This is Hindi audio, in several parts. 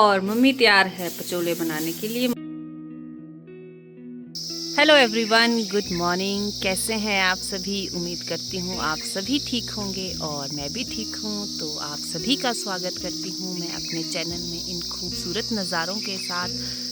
और मम्मी तैयार है पचोले बनाने के लिए। Hello everyone, good morning. कैसे हैं आप सभी? उम्मीद करती हूँ आप सभी ठीक होंगे और मैं भी ठीक हूँ। तो आप सभी का स्वागत करती हूँ मैं अपने चैनल में इन खूबसूरत नज़ारों के साथ।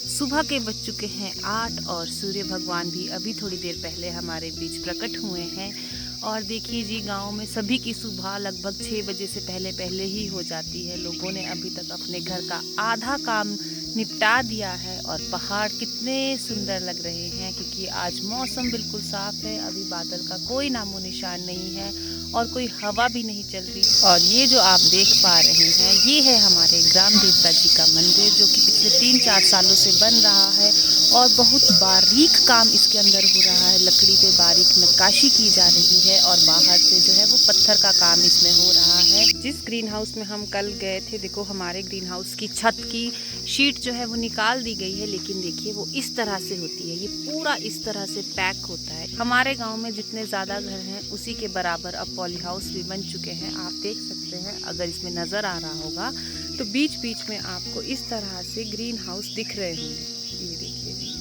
सुबह के बज चुके हैं 8 और सूर्य भगवान भी अभी थोड़ी देर पहले हमारे बीच प्रकट हुए हैं। और देखिए जी, गांव में सभी की सुबह लगभग 6 बजे से पहले ही हो जाती है। लोगों ने अभी तक अपने घर का आधा काम निपटा दिया है और पहाड़ कितने सुंदर लग रहे हैं क्योंकि आज मौसम बिल्कुल साफ है। अभी बादल का कोई नामो निशान नहीं है और कोई हवा भी नहीं चल रही। और ये जो आप देख पा रहे हैं ये है हमारे ग्राम देवता जी का मंदिर, जो कि पिछले 3-4 सालों से बन रहा है और बहुत बारीक काम इसके अंदर हो रहा है। लकड़ी पे बारीक नक्काशी की जा रही है और बाहर से जो है वो पत्थर का काम इसमें हो रहा है। जिस ग्रीन हाउस में हम कल गए थे, देखो हमारे ग्रीन हाउस की छत की शीट जो है वो निकाल दी गई है, लेकिन देखिए वो इस तरह से होती है। ये पूरा इस तरह से पैक होता है। हमारे गांव में जितने ज़्यादा घर हैं उसी के बराबर अब पॉली हाउस भी बन चुके हैं। आप देख सकते हैं, अगर इसमें नज़र आ रहा होगा तो बीच बीच में आपको इस तरह से ग्रीन हाउस दिख रहे होंगे। ये देखिए,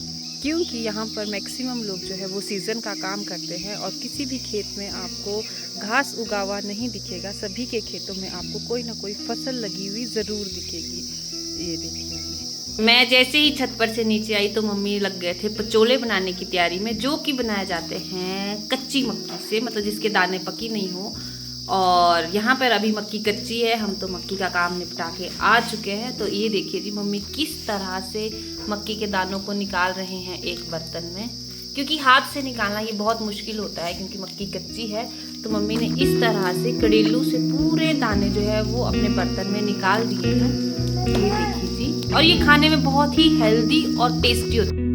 क्योंकि यहाँ पर मैक्सिमम लोग जो है वो सीज़न का काम करते हैं और किसी भी खेत में आपको घास उगा हुआ नहीं दिखेगा। सभी के खेतों में आपको कोई ना कोई फसल लगी हुई ज़रूर दिखेगी। ये देखिए, मैं जैसे ही छत पर से नीचे आई तो मम्मी लग गए थे पचोले बनाने की तैयारी में, जो कि बनाए जाते हैं कच्ची मक्की से, मतलब जिसके दाने पकी नहीं हो। और यहाँ पर अभी मक्की कच्ची है, हम तो मक्की का काम निपटा के आ चुके हैं। तो ये देखिए जी, मम्मी किस तरह से मक्की के दानों को निकाल रहे हैं एक बर्तन में, क्योंकि हाथ से निकालना ये बहुत मुश्किल होता है क्योंकि मक्की कच्ची है। तो मम्मी ने इस तरह से कड़ेलू से पूरे दाने जो है वो अपने बर्तन में निकाल दिए हैं। ये देखिए जी, और ये खाने में बहुत ही हेल्दी और टेस्टी होता है।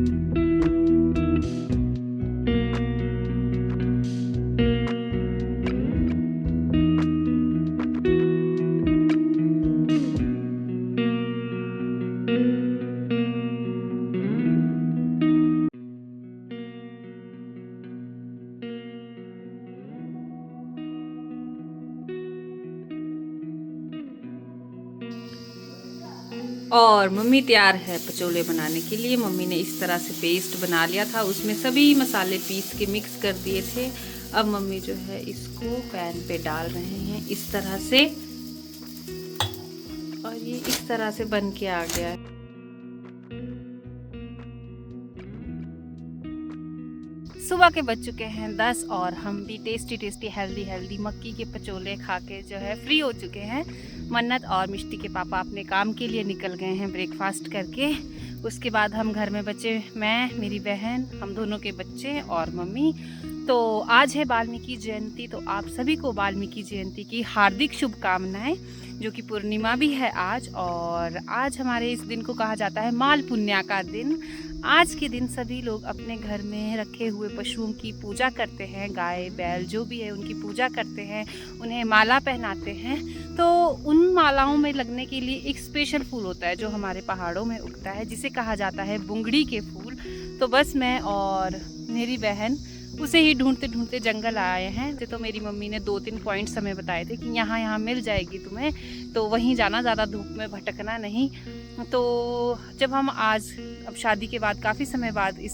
और मम्मी तैयार है पचोले बनाने के लिए। मम्मी ने इस तरह से पेस्ट बना लिया था, उसमें सभी मसाले पीस के मिक्स कर दिए थे। अब मम्मी जो है इसको पैन पे डाल रहे हैं इस तरह से, और ये इस तरह से बन के आ गया है। सुबह के बज चुके हैं 10 और हम भी टेस्टी टेस्टी हेल्दी मक्की के पचोले खा के जो है फ्री हो चुके हैं। मन्नत और मिष्टी के पापा अपने काम के लिए निकल गए हैं ब्रेकफास्ट करके। उसके बाद हम घर में बचे, मैं, मेरी बहन, हम दोनों के बच्चे और मम्मी। तो आज है वाल्मीकि जयंती, तो आप सभी को वाल्मीकि जयंती की हार्दिक शुभकामनाएं, जो कि पूर्णिमा भी है आज। और आज हमारे इस दिन को कहा जाता है माल पुन्या का दिन। आज के दिन सभी लोग अपने घर में रखे हुए पशुओं की पूजा करते हैं, गाय बैल जो भी है उनकी पूजा करते हैं, उन्हें माला पहनाते हैं। तो उन मालाओं में लगने के लिए एक स्पेशल फूल होता है जो हमारे पहाड़ों में उगता है, जिसे कहा जाता है बुंगड़ी के फूल। तो बस मैं और मेरी बहन उसे ही ढूंढते ढूंढते जंगल आए हैं। तो मेरी मम्मी ने 2-3 पॉइंट्स हमें बताए थे कि यहाँ मिल जाएगी तुम्हें, तो वहीं जाना, ज़्यादा धूप में भटकना नहीं। तो जब हम आज, अब शादी के बाद काफ़ी समय बाद इस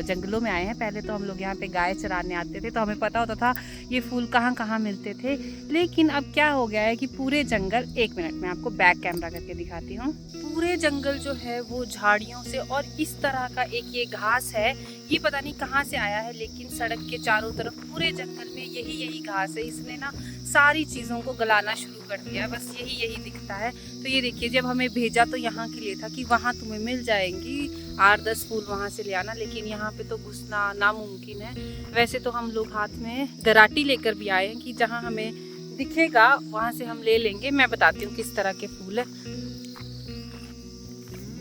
जंगलों में आए हैं। पहले तो हम लोग यहाँ पे गाय चराने आते थे तो हमें पता होता था ये फूल कहाँ कहाँ मिलते थे, लेकिन अब क्या हो गया है कि पूरे जंगल, 1 मिनट में आपको बैक कैमरा करके दिखाती हूँ, पूरे जंगल जो है वो झाड़ियों से, और इस तरह का एक ये घास है, ये पता नहीं कहाँ से आया है, लेकिन सड़क के चारों तरफ पूरे जंगल में यही घास है। इसने ना सारी चीज़ों को गलाना शुरू कर दिया, बस यही दिखता है। तो ये देखिए, जब हमें भेजा तो यहाँ के लिए था कि वहाँ तुम्हें मिल जाएंगी 8-10 फूल, वहाँ से ले आना, लेकिन यहाँ पे तो घुसना नामुमकिन है। वैसे तो हम लोग हाथ में दराटी लेकर भी आए हैं कि जहाँ हमें दिखेगा वहाँ से हम ले लेंगे। मैं बताती हूँ किस तरह के फूल है।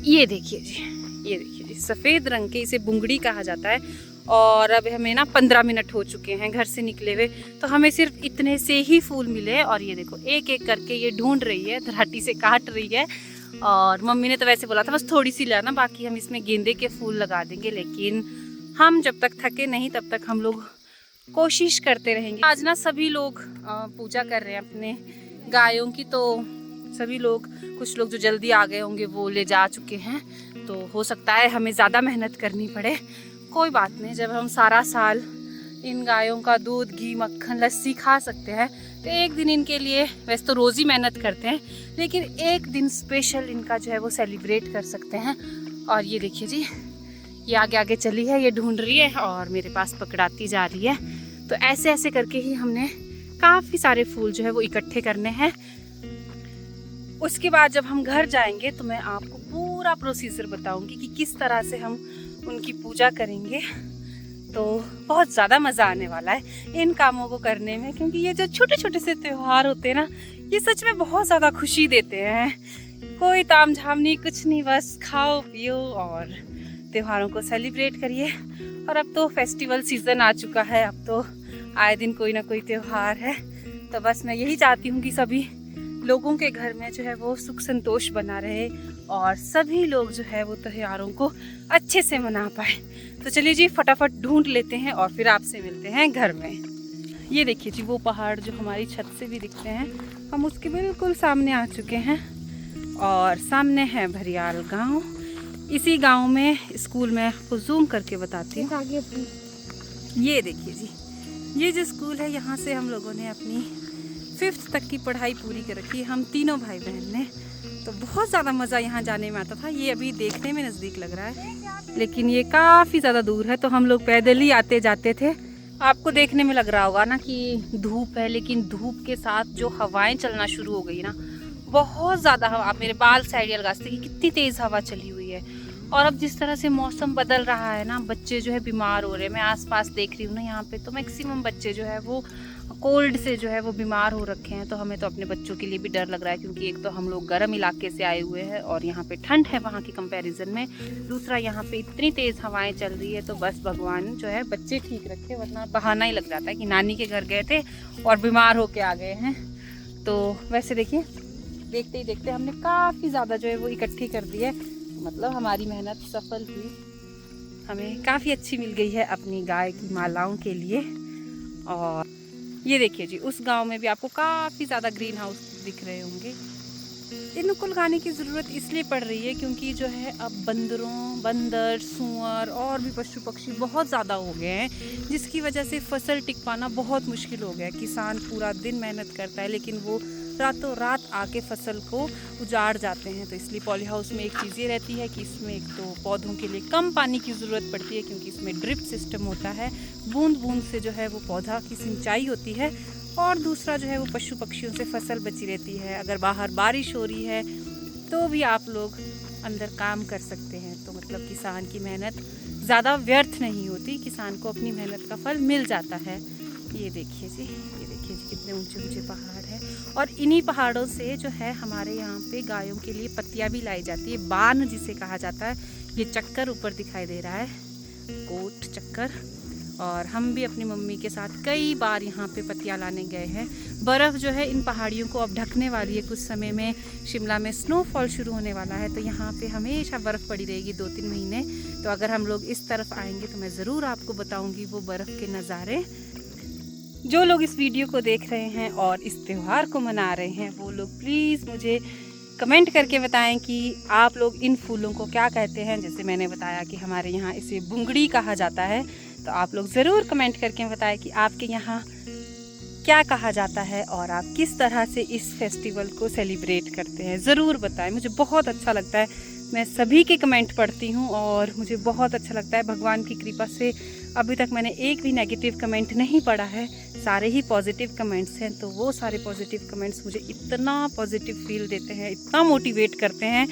ये देखिए जी, सफ़ेद रंग के, इसे बुंगड़ी कहा जाता है। और अब हमें ना 15 मिनट हो चुके हैं घर से निकले हुए, तो हमें सिर्फ इतने से ही फूल मिले। और ये देखो, एक एक करके ये ढूंढ रही है, धराटी से काट रही है। और मम्मी ने तो वैसे बोला था बस थोड़ी सी लाना, बाकी हम इसमें गेंदे के फूल लगा देंगे, लेकिन हम जब तक थके नहीं तब तक हम लोग कोशिश करते रहेंगे। आज ना सभी लोग पूजा कर रहे हैं अपने गायों की, तो सभी लोग, कुछ लोग जो जल्दी आ गए होंगे वो ले जा चुके हैं, तो हो सकता है हमें ज़्यादा मेहनत करनी पड़े। कोई बात नहीं, जब हम सारा साल इन गायों का दूध, घी, मक्खन, लस्सी खा सकते हैं तो एक दिन इनके लिए, वैसे तो रोज़ ही मेहनत करते हैं, लेकिन एक दिन स्पेशल इनका जो है वो सेलिब्रेट कर सकते हैं। और ये देखिए जी, ये आगे आगे चली है, ये ढूंढ रही है और मेरे पास पकड़ाती जा रही है। तो ऐसे ऐसे करके ही हमने काफ़ी सारे फूल जो है वो इकट्ठे करने हैं। उसके बाद जब हम घर जाएंगे तो मैं आपको पूरा प्रोसीजर बताऊंगी कि किस तरह से हम उनकी पूजा करेंगे। तो बहुत ज़्यादा मज़ा आने वाला है इन कामों को करने में, क्योंकि ये जो छोटे छोटे से त्यौहार होते हैं ना, ये सच में बहुत ज़्यादा खुशी देते हैं। कोई ताम झाम नहीं, कुछ नहीं, बस खाओ पियो और त्योहारों को सेलिब्रेट करिए। और अब तो फेस्टिवल सीज़न आ चुका है, अब तो आए दिन कोई ना कोई त्यौहार है। तो बस मैं यही चाहती हूँ कि सभी लोगों के घर में जो है वो सुख संतोष बना रहे और सभी लोग जो है वो त्योहारों को अच्छे से मना पाए। तो चलिए जी, फटाफट ढूंढ लेते हैं और फिर आपसे मिलते हैं घर में। ये देखिए जी, वो पहाड़ जो हमारी छत से भी दिखते हैं, हम उसके बिल्कुल सामने आ चुके हैं और सामने है भरियाल गांव। इसी गांव में स्कूल में आपको जूम करके बताती हूँ। ये देखिए जी, ये जो स्कूल है, यहाँ से हम लोगों ने अपनी 5th तक की पढ़ाई पूरी कर रखी है, हम तीनों भाई बहन ने। तो बहुत ज़्यादा मज़ा यहाँ जाने में आता था। ये अभी देखने में नज़दीक लग रहा है, लेकिन ये काफ़ी ज़्यादा दूर है, तो हम लोग पैदल ही आते जाते थे। आपको देखने में लग रहा होगा ना कि धूप है, लेकिन धूप के साथ जो हवाएं चलना शुरू हो गई ना, बहुत ज़्यादा हवा। आप मेरे बाल से आइडिया लगा सकते हैं कि कितनी तेज़ हवा चली हुई है। और अब जिस तरह से मौसम बदल रहा है ना, बच्चे जो है बीमार हो रहे हैं। मैं आसपास देख रही हूँ ना, यहाँ पे तो मैक्सिमम बच्चे जो है वो कोल्ड से जो है वो बीमार हो रखे हैं। तो हमें तो अपने बच्चों के लिए भी डर लग रहा है, क्योंकि एक तो हम लोग गर्म इलाके से आए हुए हैं और यहाँ पे ठंड है वहाँ की कंपैरिजन में, दूसरा यहाँ पे इतनी तेज़ हवाएं चल रही है। तो बस भगवान जो है बच्चे ठीक रखे, वरना बहाना ही लग जाता है कि नानी के घर गए थे और बीमार होके आ गए हैं। तो वैसे देखिए, देखते ही देखते हमने काफ़ी ज़्यादा जो है वो इकट्ठी कर दी है, मतलब हमारी मेहनत सफल हुई। हमें काफ़ी अच्छी मिल गई है अपनी गाय की मालाओं के लिए। और ये देखिए जी, उस गांव में भी आपको काफ़ी ज़्यादा ग्रीन हाउस दिख रहे होंगे। इनको लगाने की ज़रूरत इसलिए पड़ रही है क्योंकि जो है अब बंदर, सूअर और भी पशु पक्षी बहुत ज़्यादा हो गए हैं, जिसकी वजह से फसल टिक पाना बहुत मुश्किल हो गया है। किसान पूरा दिन मेहनत करता है, लेकिन वो रातों रात आके फसल को उजाड़ जाते हैं। तो इसलिए पॉली हाउस में एक चीज़ ये रहती है कि इसमें एक तो पौधों के लिए कम पानी की ज़रूरत पड़ती है, क्योंकि इसमें ड्रिप सिस्टम होता है, बूंद बूंद से जो है वो पौधा की सिंचाई होती है। और दूसरा जो है वो पशु पक्षियों से फसल बची रहती है। अगर बाहर बारिश हो रही है तो भी आप लोग अंदर काम कर सकते हैं। तो मतलब किसान की मेहनत ज़्यादा व्यर्थ नहीं होती, किसान को अपनी मेहनत का फल मिल जाता है। ये देखिए जी, कितने ऊंचे ऊंचे पहाड़ हैं। और इन्हीं पहाड़ों से जो है हमारे यहाँ पे गायों के लिए पत्तियाँ भी लाई जाती है, बान जिसे कहा जाता है। ये चक्कर ऊपर दिखाई दे रहा है, कोट चक्कर। और हम भी अपनी मम्मी के साथ कई बार यहाँ पे पत्तियाँ लाने गए हैं। बर्फ़ जो है इन पहाड़ियों को अब ढकने वाली है। कुछ समय में शिमला में स्नोफॉल शुरू होने वाला है, तो यहाँ पे हमेशा बर्फ़ पड़ी रहेगी 2-3 महीने। तो अगर हम लोग इस तरफ आएंगे तो मैं ज़रूर आपको बताऊँगी वो बर्फ़ के नज़ारे। जो लोग इस वीडियो को देख रहे हैं और इस त्यौहार को मना रहे हैं, वो लोग प्लीज़ मुझे कमेंट करके बताएं कि आप लोग इन फूलों को क्या कहते हैं। जैसे मैंने बताया कि हमारे यहाँ इसे बुंगड़ी कहा जाता है, तो आप लोग ज़रूर कमेंट करके बताएं कि आपके यहाँ क्या कहा जाता है और आप किस तरह से इस फेस्टिवल को सेलिब्रेट करते हैं। ज़रूर बताएं, मुझे बहुत अच्छा लगता है। मैं सभी के कमेंट पढ़ती हूँ और मुझे बहुत अच्छा लगता है। भगवान की कृपा से अभी तक मैंने एक भी नेगेटिव कमेंट नहीं पढ़ा है, सारे ही पॉजिटिव कमेंट्स हैं। तो वो सारे पॉजिटिव कमेंट्स मुझे इतना पॉजिटिव फील देते हैं, इतना मोटिवेट करते हैं।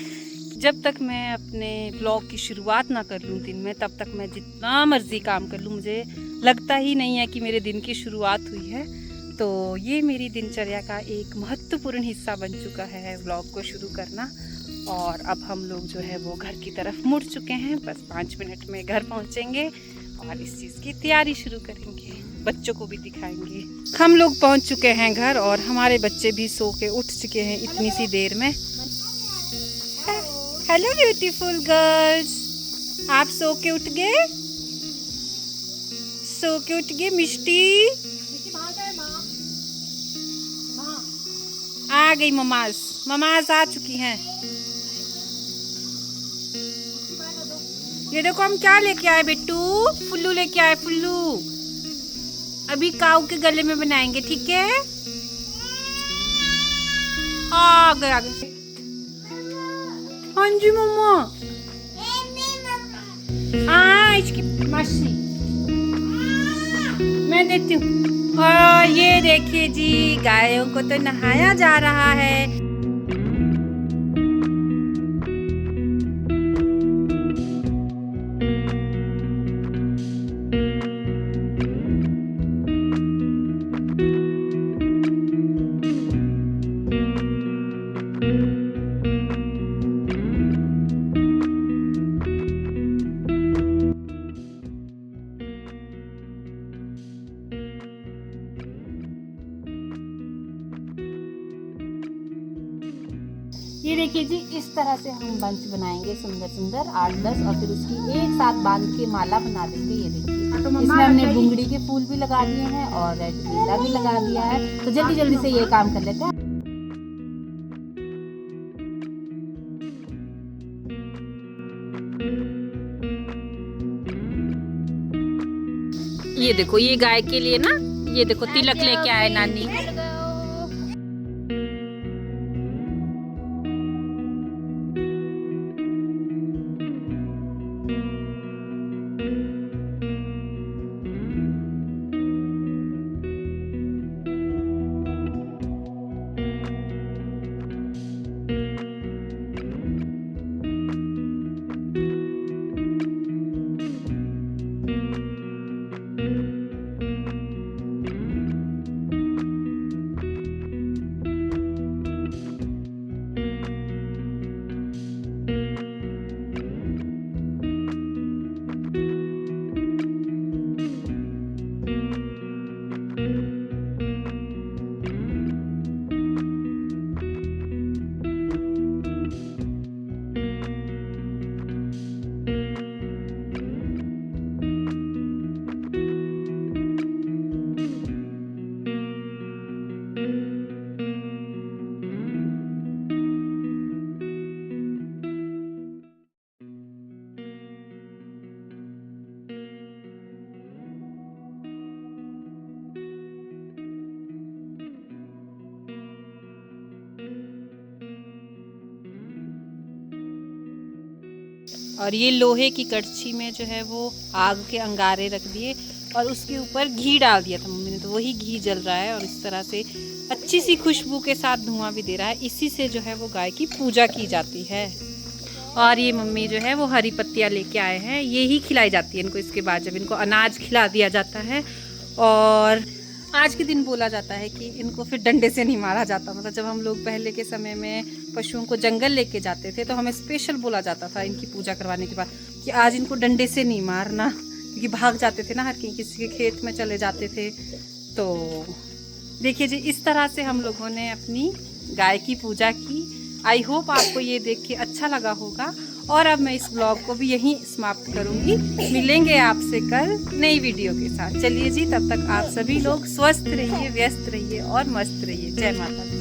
जब तक मैं अपने ब्लॉग की शुरुआत ना कर लूँ दिन में, तब तक मैं जितना मर्जी काम कर लूँ, मुझे लगता ही नहीं है कि मेरे दिन की शुरुआत हुई है। तो ये मेरी दिनचर्या का एक महत्वपूर्ण हिस्सा बन चुका है ब्लॉग को शुरू करना। और अब हम लोग जो है वो घर की तरफ मुड़ चुके हैं, बस 5 मिनट में घर पहुंचेंगे और इस चीज़ की तैयारी शुरू करेंगे, बच्चों को भी दिखाएंगे। हम लोग पहुंच चुके हैं घर और हमारे बच्चे भी सो के उठ चुके हैं इतनी सी देर में। हेलो ब्यूटीफुल गर्ल्स, आप सो के उठ गए? सो के उठ गए? मिष्टी आ गई ममास। ममाज आ चुकी हैं। ये देखो हम क्या लेके आए बिट्टू, फुल्लू लेके आए, फुल्लू। अभी काऊ के गले में बनाएंगे, ठीक है। आ गए आगे। हाँ जी मम्मा। हाँ इसकी मासी मैं देती हूँ। और ये देखिए जी, गायों को तो नहाया जा रहा है। ये देखिए जी, इस तरह से हम बंच बनाएंगे सुंदर सुंदर 8-10, और फिर उसकी एक साथ बांध के माला बना देंगे। ये देखिए, इसमें हमने बुंगड़ी के फूल भी लगा दिए हैं और रेड गेंदा भी लगा दिया है। तो जल्दी जल्दी से ये काम कर लेते हैं। ये देखो, ये गाय के लिए ना, ये देखो तिलक लेके आए नानी। और ये लोहे की कड़छी में जो है वो आग के अंगारे रख दिए और उसके ऊपर घी डाल दिया था मम्मी ने, तो वही घी जल रहा है और इस तरह से अच्छी सी खुशबू के साथ धुआं भी दे रहा है। इसी से जो है वो गाय की पूजा की जाती है। और ये मम्मी जो है वो हरी पत्तियाँ लेके आए हैं, ये ही खिलाई जाती है इनको। इसके बाद जब इनको अनाज खिला दिया जाता है, और आज के दिन बोला जाता है कि इनको फिर डंडे से नहीं मारा जाता। मतलब जब हम लोग पहले के समय में पशुओं को जंगल लेके जाते थे तो हमें स्पेशल बोला जाता था इनकी पूजा करवाने के बाद कि आज इनको डंडे से नहीं मारना, क्योंकि भाग जाते थे ना, हर किसी के खेत में चले जाते थे। तो देखिए जी, इस तरह से हम लोगों ने अपनी गाय की पूजा की। आई होप आपको ये देख के अच्छा लगा होगा। और अब मैं इस ब्लॉग को भी यहीं समाप्त करूंगी। मिलेंगे आपसे कल नई वीडियो के साथ। चलिए जी, तब तक आप सभी लोग स्वस्थ रहिए, व्यस्त रहिए और मस्त रहिए। जय माता दी।